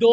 2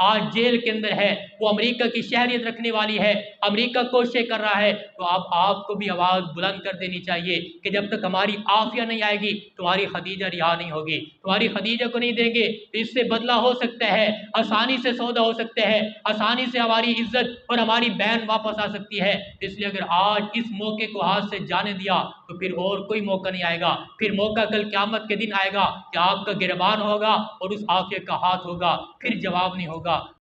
आज जेल के अंदर है, वो अमेरिका की शहरियत रखने वाली है, अमेरिका कोशिश कर रहा है, तो अब आपको भी आवाज़ बुलंद कर देनी चाहिए कि जब तक हमारी आफिया नहीं आएगी तुम्हारी खदीजा रिहा नहीं होगी, तुम्हारी खदीजा को नहीं देंगे तो इससे बदला हो सकता है, आसानी से सौदा हो सकता है, आसानी से हमारी इज्जत और हमारी बहन वापस आ सकती है। इसलिए अगर आज इस मौके को हाथ से जाने दिया तो फिर और कोई मौका नहीं आएगा, फिर मौका कल क़यामत के दिन आएगा कि आपका गिरबान होगा और उस आफिया का हाथ होगा, फिर जवाब नहीं होगा।